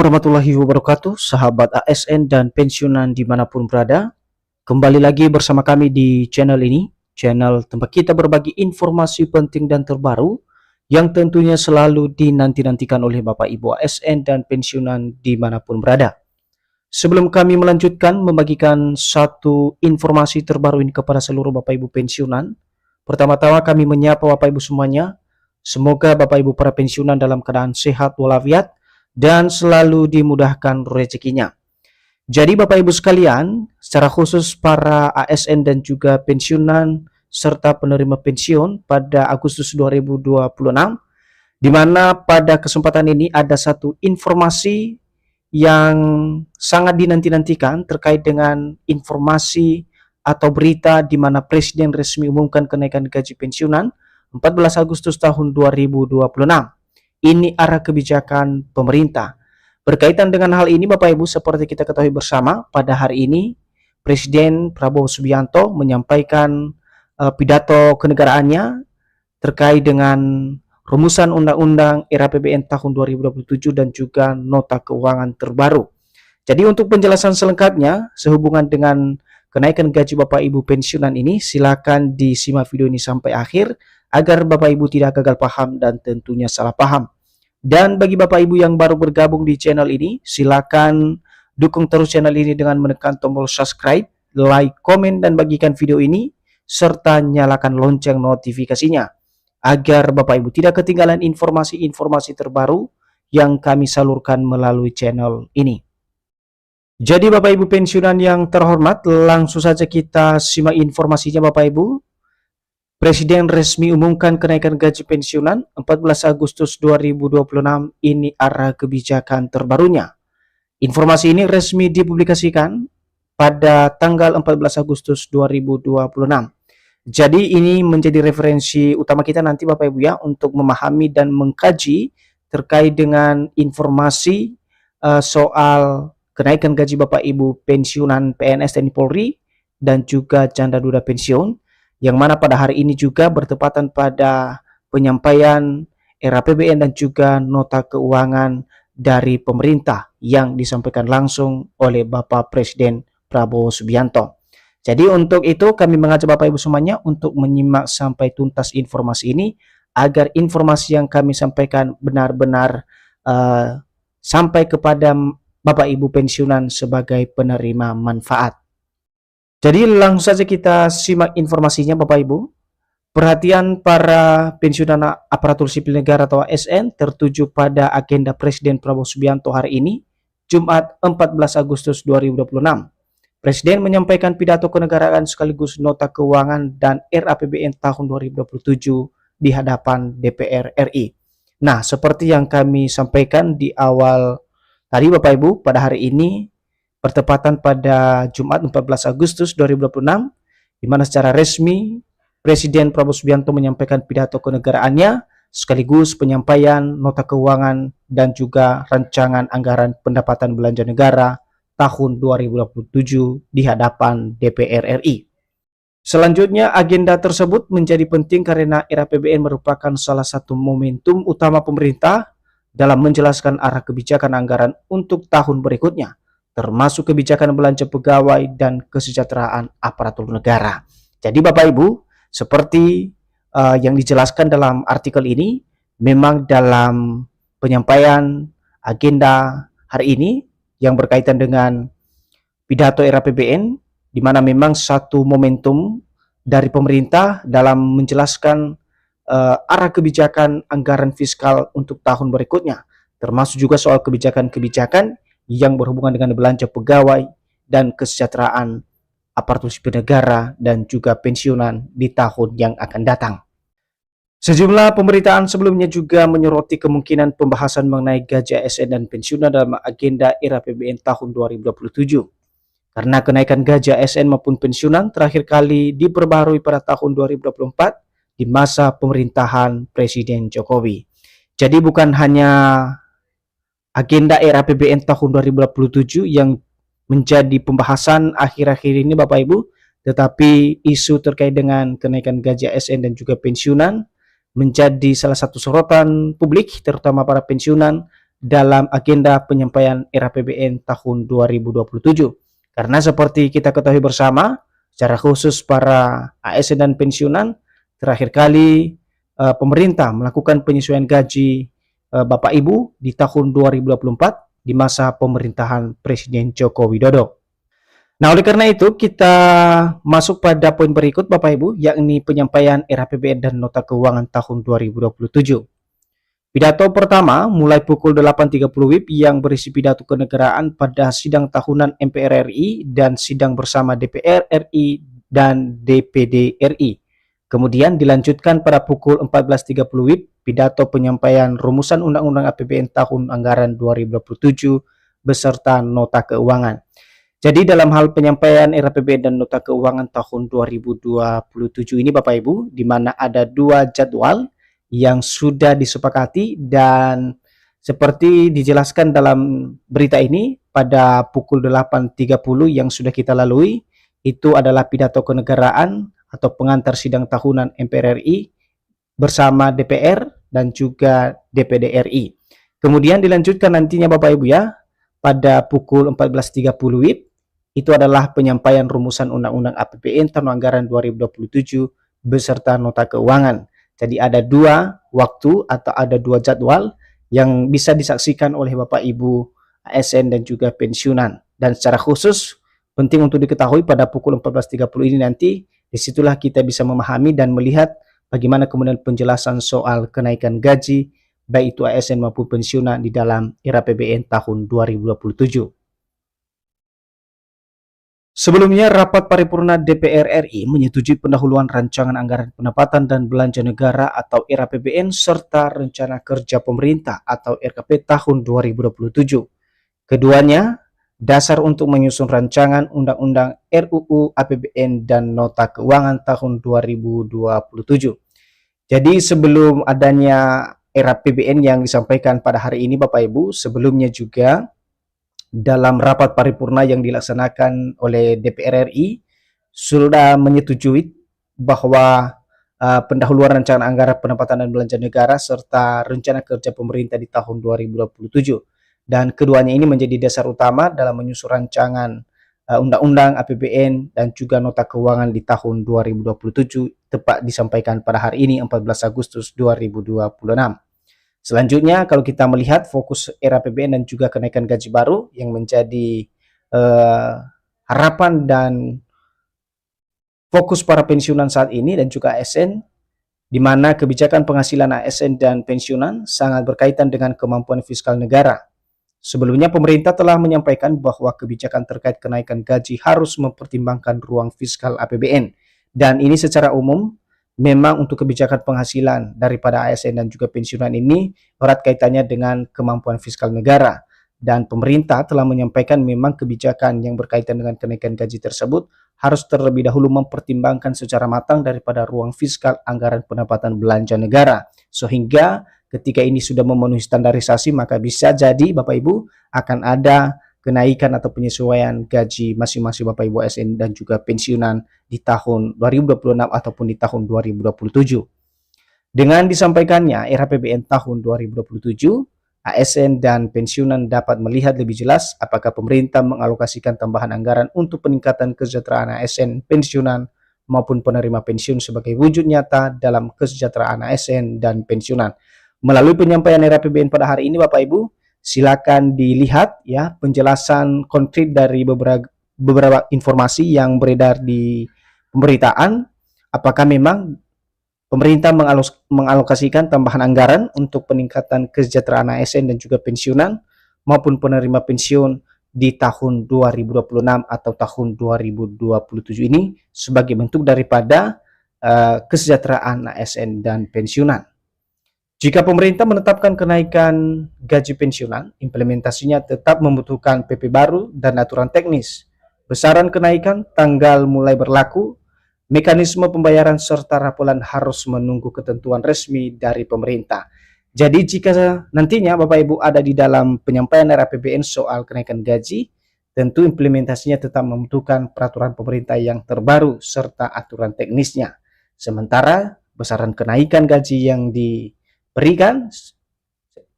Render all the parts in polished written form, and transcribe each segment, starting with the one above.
Warahmatullahi wabarakatuh, sahabat ASN dan pensiunan dimanapun berada. Kembali lagi bersama kami di channel ini, channel tempat kita berbagi informasi penting dan terbaru yang tentunya selalu dinanti-nantikan oleh Bapak Ibu ASN dan pensiunan dimanapun berada. Sebelum kami melanjutkan membagikan satu informasi terbaru ini kepada seluruh Bapak Ibu pensiunan, pertama-tama kami menyapa Bapak Ibu semuanya. Semoga Bapak Ibu para pensiunan dalam keadaan sehat walafiat dan selalu dimudahkan rezekinya. Jadi Bapak Ibu sekalian, secara khusus para ASN dan juga pensiunan serta penerima pensiun pada Agustus 2026, di mana pada kesempatan ini ada satu informasi yang sangat dinanti-nantikan terkait dengan informasi atau berita di mana Presiden resmi umumkan kenaikan gaji pensiunan 14 Agustus tahun 2026. Ini arah kebijakan pemerintah. Berkaitan dengan hal ini Bapak Ibu, seperti kita ketahui bersama, pada hari ini Presiden Prabowo Subianto menyampaikan pidato kenegaraannya terkait dengan rumusan Undang-Undang RAPBN tahun 2027 dan juga nota keuangan terbaru. Jadi untuk penjelasan selengkapnya sehubungan dengan kenaikan gaji Bapak Ibu pensiunan ini, silakan disimak video ini sampai akhir agar Bapak Ibu tidak gagal paham dan tentunya salah paham. Dan bagi Bapak Ibu yang baru bergabung di channel ini, silakan dukung terus channel ini dengan menekan tombol subscribe, like, komen, dan bagikan video ini, serta nyalakan lonceng notifikasinya, agar Bapak Ibu tidak ketinggalan informasi-informasi terbaru yang kami salurkan melalui channel ini. Jadi Bapak Ibu pensiunan yang terhormat, langsung saja kita simak informasinya Bapak Ibu. Presiden resmi umumkan kenaikan gaji pensiunan 14 Agustus 2026, ini arah kebijakan terbarunya. Informasi ini resmi dipublikasikan pada tanggal 14 Agustus 2026. Jadi ini menjadi referensi utama kita nanti Bapak Ibu ya untuk memahami dan mengkaji terkait dengan informasi soal kenaikan gaji Bapak Ibu pensiunan PNS TNI Polri dan juga janda duda pensiun, yang mana pada hari ini juga bertepatan pada penyampaian RAPBN dan juga nota keuangan dari pemerintah yang disampaikan langsung oleh Bapak Presiden Prabowo Subianto. Jadi untuk itu kami mengajak Bapak Ibu semuanya untuk menyimak sampai tuntas informasi ini agar informasi yang kami sampaikan benar-benar sampai kepada Bapak Ibu pensiunan sebagai penerima manfaat. Jadi langsung saja kita simak informasinya Bapak Ibu. Perhatian para pensiunan aparatur sipil negara atau ASN tertuju pada agenda Presiden Prabowo Subianto hari ini, Jumat 14 Agustus 2026. Presiden menyampaikan pidato kenegaraan sekaligus nota keuangan dan RAPBN tahun 2027 di hadapan DPR RI. Nah, seperti yang kami sampaikan di awal tadi Bapak Ibu, pada hari ini bertepatan pada Jumat 14 Agustus 2026, di mana secara resmi Presiden Prabowo Subianto menyampaikan pidato kenegaraannya sekaligus penyampaian nota keuangan dan juga rancangan anggaran pendapatan belanja negara tahun 2027 di hadapan DPR RI. Selanjutnya, agenda tersebut menjadi penting karena RAPBN merupakan salah satu momentum utama pemerintah dalam menjelaskan arah kebijakan anggaran untuk tahun berikutnya, termasuk kebijakan belanja pegawai dan kesejahteraan aparatur negara. Jadi Bapak Ibu, seperti yang dijelaskan dalam artikel ini, memang dalam penyampaian agenda hari ini yang berkaitan dengan pidato RAPBN, di mana memang satu momentum dari pemerintah dalam menjelaskan arah kebijakan anggaran fiskal untuk tahun berikutnya, termasuk juga soal kebijakan-kebijakan yang berhubungan dengan belanja pegawai dan kesejahteraan aparatur sipil negara dan juga pensiunan di tahun yang akan datang. Sejumlah pemberitaan sebelumnya juga menyoroti kemungkinan pembahasan mengenai gaji ASN dan pensiunan dalam agenda RAPBN tahun 2027. Karena kenaikan gaji ASN maupun pensiunan terakhir kali diperbarui pada tahun 2024 di masa pemerintahan Presiden Jokowi. Jadi bukan hanya agenda RAPBN tahun 2027 yang menjadi pembahasan akhir-akhir ini Bapak Ibu, tetapi isu terkait dengan kenaikan gaji ASN dan juga pensiunan menjadi salah satu sorotan publik terutama para pensiunan dalam agenda penyampaian RAPBN tahun 2027. Karena seperti kita ketahui bersama, secara khusus para ASN dan pensiunan, terakhir kali pemerintah melakukan penyesuaian gaji Bapak Ibu di tahun 2024 di masa pemerintahan Presiden Joko Widodo. Nah, oleh karena itu kita masuk pada poin berikut Bapak Ibu, yakni penyampaian RAPBN dan Nota Keuangan tahun 2027. Pidato pertama mulai pukul 8.30 WIB yang berisi pidato kenegaraan pada sidang tahunan MPR RI dan sidang bersama DPR RI dan DPD RI. Kemudian dilanjutkan pada pukul 14.30 WIB pidato penyampaian rumusan Undang-Undang APBN tahun anggaran 2027 beserta nota keuangan. Jadi dalam hal penyampaian RAPBN dan nota keuangan tahun 2027 ini Bapak Ibu, di mana ada dua jadwal yang sudah disepakati dan seperti dijelaskan dalam berita ini pada pukul 8.30 yang sudah kita lalui, itu adalah pidato kenegaraan atau pengantar sidang tahunan MPR RI bersama DPR dan juga DPD RI. Kemudian dilanjutkan nantinya Bapak Ibu ya, pada pukul 14.30 WIB, itu adalah penyampaian rumusan Undang-Undang APBN tahun anggaran 2027 beserta nota keuangan. Jadi ada dua waktu atau ada dua jadwal yang bisa disaksikan oleh Bapak Ibu ASN dan juga pensiunan. Dan secara khusus penting untuk diketahui pada pukul 14.30 ini nanti disitulah kita bisa memahami dan melihat bagaimana kemudian penjelasan soal kenaikan gaji baik itu ASN maupun pensiunan di dalam RAPBN tahun 2027. Sebelumnya, rapat paripurna DPR RI menyetujui pendahuluan rancangan anggaran pendapatan dan belanja negara atau RAPBN serta rencana kerja pemerintah atau RKP tahun 2027. Keduanya dasar untuk menyusun rancangan undang-undang RUU APBN dan nota keuangan tahun 2027. Jadi sebelum adanya RAPBN yang disampaikan pada hari ini Bapak Ibu, sebelumnya juga dalam rapat paripurna yang dilaksanakan oleh DPR RI sudah menyetujui bahwa pendahuluan rancangan anggaran pendapatan dan belanja negara serta rencana kerja pemerintah di tahun 2027. Dan keduanya ini menjadi dasar utama dalam menyusun rancangan undang-undang APBN dan juga nota keuangan di tahun 2027 tepat disampaikan pada hari ini 14 Agustus 2026. Selanjutnya kalau kita melihat fokus RAPBN dan juga kenaikan gaji baru yang menjadi harapan dan fokus para pensiunan saat ini dan juga ASN, di mana kebijakan penghasilan ASN dan pensiunan sangat berkaitan dengan kemampuan fiskal negara. Sebelumnya pemerintah telah menyampaikan bahwa kebijakan terkait kenaikan gaji harus mempertimbangkan ruang fiskal APBN, dan ini secara umum memang untuk kebijakan penghasilan daripada ASN dan juga pensiunan ini erat kaitannya dengan kemampuan fiskal negara. Dan pemerintah telah menyampaikan memang kebijakan yang berkaitan dengan kenaikan gaji tersebut harus terlebih dahulu mempertimbangkan secara matang daripada ruang fiskal anggaran pendapatan belanja negara. Sehingga ketika ini sudah memenuhi standarisasi maka bisa jadi Bapak Ibu akan ada kenaikan atau penyesuaian gaji masing-masing Bapak Ibu ASN dan juga pensiunan di tahun 2026 ataupun di tahun 2027. Dengan disampaikannya RAPBN tahun 2027, ASN dan pensiunan dapat melihat lebih jelas apakah pemerintah mengalokasikan tambahan anggaran untuk peningkatan kesejahteraan ASN pensiunan maupun penerima pensiun sebagai wujud nyata dalam kesejahteraan ASN dan pensiunan. Melalui penyampaian RAPBN pada hari ini Bapak Ibu, silakan dilihat ya penjelasan konkret dari beberapa informasi yang beredar di pemberitaan, apakah memang pemerintah mengalokasikan tambahan anggaran untuk peningkatan kesejahteraan ASN dan juga pensiunan maupun penerima pensiun di tahun 2026 atau tahun 2027 ini sebagai bentuk daripada kesejahteraan ASN dan pensiunan. Jika pemerintah menetapkan kenaikan gaji pensiunan, implementasinya tetap membutuhkan PP baru dan aturan teknis. Besaran kenaikan, tanggal mulai berlaku, mekanisme pembayaran serta rapolan harus menunggu ketentuan resmi dari pemerintah. Jadi jika nantinya Bapak Ibu ada di dalam penyampaian RAPBN soal kenaikan gaji, tentu implementasinya tetap membutuhkan peraturan pemerintah yang terbaru serta aturan teknisnya. Sementara besaran kenaikan gaji yang diberikan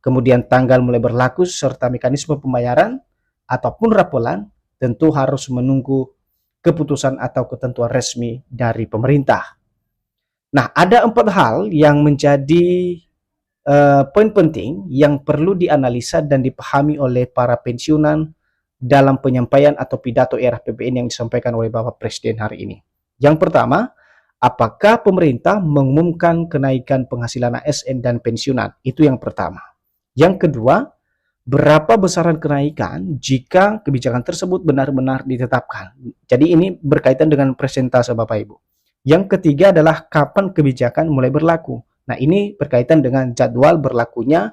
kemudian tanggal mulai berlaku serta mekanisme pembayaran ataupun rapolan, tentu harus menunggu keputusan atau ketentuan resmi dari pemerintah. Nah, ada 4 hal yang menjadi poin penting yang perlu dianalisa dan dipahami oleh para pensiunan dalam penyampaian atau pidato era APBN yang disampaikan oleh Bapak Presiden hari ini. Yang pertama, apakah pemerintah mengumumkan kenaikan penghasilan ASN dan pensiunan? Itu yang pertama. Yang kedua, berapa besaran kenaikan jika kebijakan tersebut benar-benar ditetapkan? Jadi ini berkaitan dengan persentase Bapak Ibu. Yang ketiga adalah kapan kebijakan mulai berlaku. Nah, ini berkaitan dengan jadwal berlakunya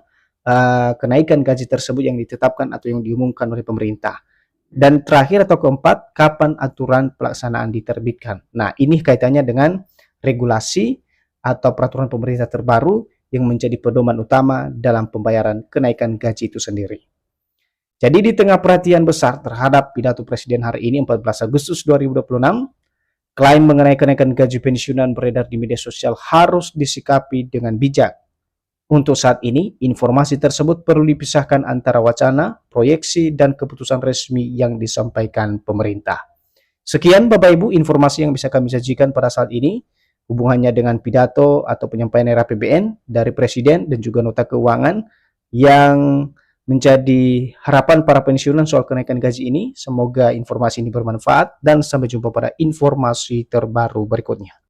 kenaikan gaji tersebut yang ditetapkan atau yang diumumkan oleh pemerintah. Dan terakhir atau keempat, kapan aturan pelaksanaan diterbitkan. Nah, ini kaitannya dengan regulasi atau peraturan pemerintah terbaru yang menjadi pedoman utama dalam pembayaran kenaikan gaji itu sendiri. Jadi di tengah perhatian besar terhadap pidato Presiden hari ini 14 Agustus 2026, klaim mengenai kenaikan gaji pensiunan beredar di media sosial harus disikapi dengan bijak. Untuk saat ini, informasi tersebut perlu dipisahkan antara wacana, proyeksi, dan keputusan resmi yang disampaikan pemerintah. Sekian Bapak Ibu informasi yang bisa kami sajikan pada saat ini, hubungannya dengan pidato atau penyampaian era APBN dari Presiden dan juga nota keuangan yang menjadi harapan para pensiunan soal kenaikan gaji ini. Semoga informasi ini bermanfaat dan sampai jumpa pada informasi terbaru berikutnya.